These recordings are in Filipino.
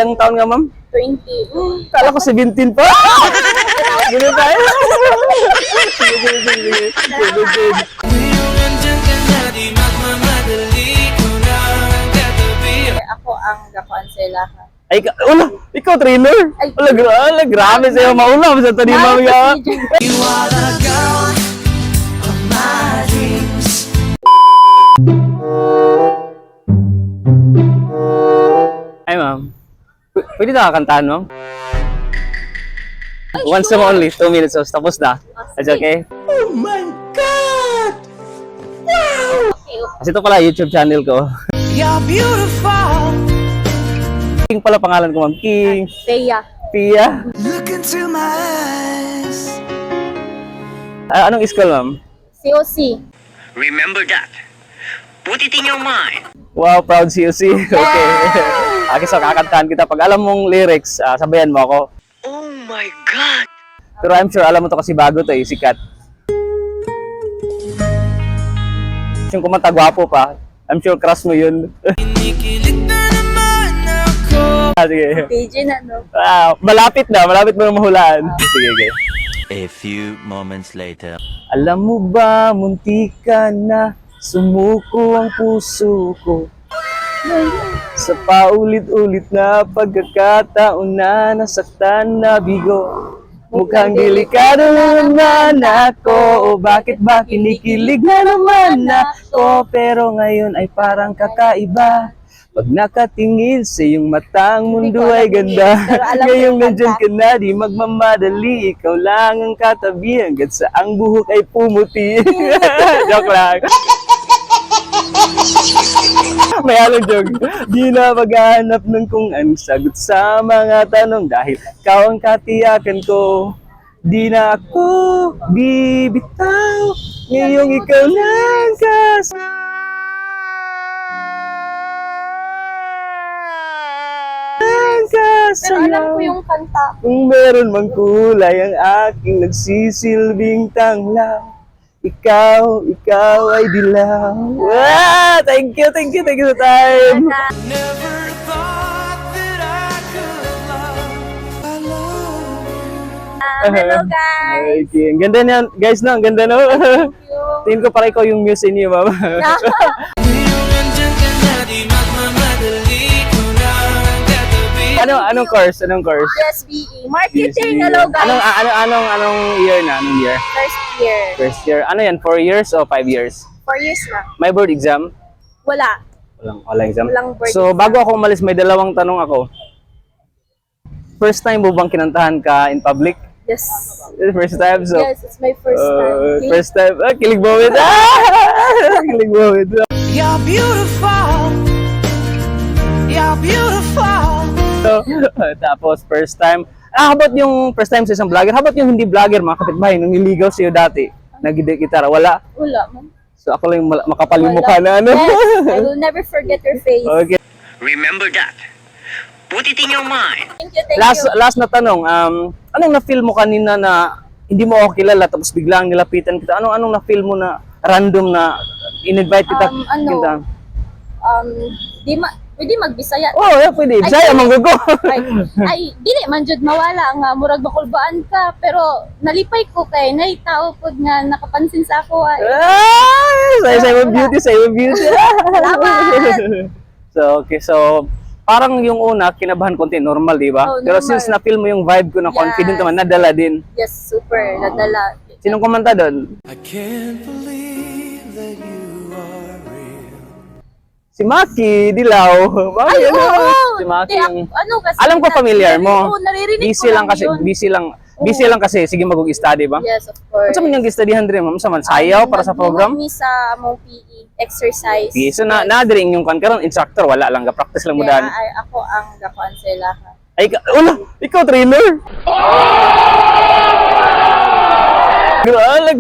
Ilang taon nga, ma'am? 20. Kala ko 17 pa. Ganun tayo. Sige. Ako ang gakonsellahan. Ay, wala, ikaw trainer. Ay. Wala, grabe sa'yo. Mauna mo sa tanima mo yan. Ay, ma'am. Pwede na kakantahan, ma'am? One song only, 2 minutes. So, tapos na. That's okay? Oh my God! Wow! Kasi ito pala, YouTube channel ko. You're beautiful. King pala pangalan ko, ma'am. King. Thea. Pia. Look into my eyes. Anong school, ma'am? COC. Remember that. Put it in your mind. Wow, proud COC. Okay. Okay, so kakantahan kita. Pag alam mong lyrics, sabayan mo ako. Oh my God! Pero I'm sure alam mo to kasi bago to sikat. Yung kumanta, gwapo pa. I'm sure crush mo yun. Kinikilig na naman ako. Sige. PJ na, no? Malapit mo na mahulaan. Sige. A few moments later. Alam mo ba, muntika na sumuko ang puso ko. Sa paulit-ulit na pagkakataon na nasaktan na bigo. Mukhang delikado na naman ako. O bakit ba kinikilig na naman ako? Pero ngayon ay parang kakaiba. Pag nakatingin sa iyong mata, ang mundo ay ganda. Ngayong nandyan ka na, di magmamadali. Ikaw lang ang katabi hanggat sa ang buhok ay pumuti. Joke lang. May halong joke. Di na maghahanap ng kung anong sagot sa mga tanong dahil ikaw ang katiyakan ko. Di na ako bibitaw. Ngayong ikaw na ang Pero alam ko yung kanta. Kung meron mang kulay ang aking nagsisilbing tanglaw. Ikaw ay dilaw. Thank you sa time. Never thought that I could love. I love you. Hello, guys. Okay. Ang ganda niyan. Guys, no? Ang ganda, no? Thank you. Tingin ko para ikaw yung muse niyo, mama. Ngayong nandyan ka na, di magmamadali ko na ang katabi. Anong course? Yes, BE. Marketing. Hello, guys. Anong year na? Anong year? First year. First year. Ano yan? 4 years o 5 years? 4 years na. May board exam? Wala. Walang exam? Walang board So, bago ako umalis, may dalawang tanong ako. First time mo bang kinantahan ka in public? Yes. First time? So, Yes, it's my first time. first time. Kilig bawid. Kilig bawid. You're beautiful. You're beautiful. So, tapos, first time. How about yung first time sa isang vlogger? How about yung hindi vlogger, mga kapitbahay, nung niligaw sa'yo dati? Nag-gitara? Wala. Wala, man. So, ako lang yung makapal yung mukha na ano. Yes, I will never forget your face. Okay. Remember that. Put it in your mind. Thank you, thank you. Last na tanong, anong na-feel mo kanina na hindi mo ako kilala tapos biglang nilapitan kita? Anong na-feel mo na random na in-invite kita? Pwede magbisaya. Oh, yeah, pwede. Bisaya, manggugo. Ay, dili man jud mawala nga murag makulbaan ka, pero nalipay ko kay nay tao pud nga nakapansin sa ako ay. Say beauty. Salamat. So, okay. So, parang yung una, kinabahan konti, normal, di ba? Oh, Pero normal. since na-feel mo yung vibe ko na confident Yes. naman, nadala din. Yes, super nadala. Sinong kumanta doon? I can't believe that you are real. Si Maki, Dilaw. Ay, oo. Si Maki Kaya, yung... ano kasi Alam ko familiar mo. Oo, naririnig Busy ko lang kasi, yun. busy lang kasi. Sige, mag-study ba? Yes, of course. Ano sa yung studyhan din, ma'am? Sa man, sayaw para sa program? Nagbuhat mi sa mong PE exercise. Okay, so na-drink yung karon instructor, wala lang, ga-practice lang mo Kaya daan. ay, ako ang gakonsellahan. Ay, wala, ikaw trainer.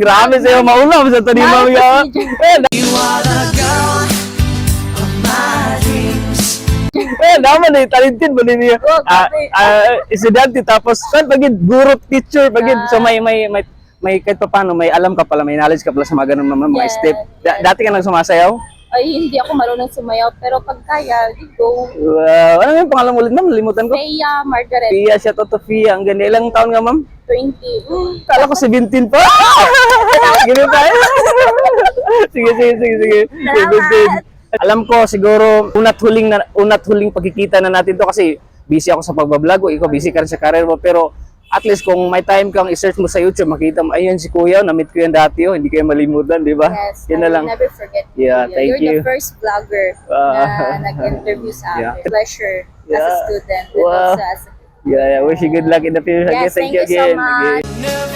Grabe sa'yo, mauna mo sa tanima mo yan. You are the girl of my dreams. Naman eh, talented mo din niya. Oh, grabe. Estudyante, tapos, kan pagid, guro, teacher, pagid. So may kahit pa paano, may alam ka pala, may knowledge ka pala sa mga ganun mga Yes, step. yes. Dati ka nang sumasayaw? Ay, hindi ako marunong sumayaw. Pero pag kaya, go. Wow. Ano yung pangalan mo ulit, ma'am? Nalimutan ko. Rhea Margaret, Fia, siya to Fia. Ang ganda. Ilang taon nga, ma'am? 20. Kala ko 17 pa. Gano'n tayo. Sige. Salamat. Alam ko siguro unat huling pagkikita na natin to kasi busy ako sa pagbablog o ikaw busy ka rin sa career mo, pero at least kung may time kang i-search mo sa YouTube, makita mo, ayun si Kuya, na-meet ko yan dati, oh, hindi kayo malimutan, di ba? Yes, Yan I na will lang. never forget Yeah, you. thank You're you. the first vlogger na nag-interview sa Yeah. akin. Pleasure as a Yeah. student and Wow. also as a Yeah, wish you good luck in the future. Yes, Thank thank you you so again. much. Okay. Never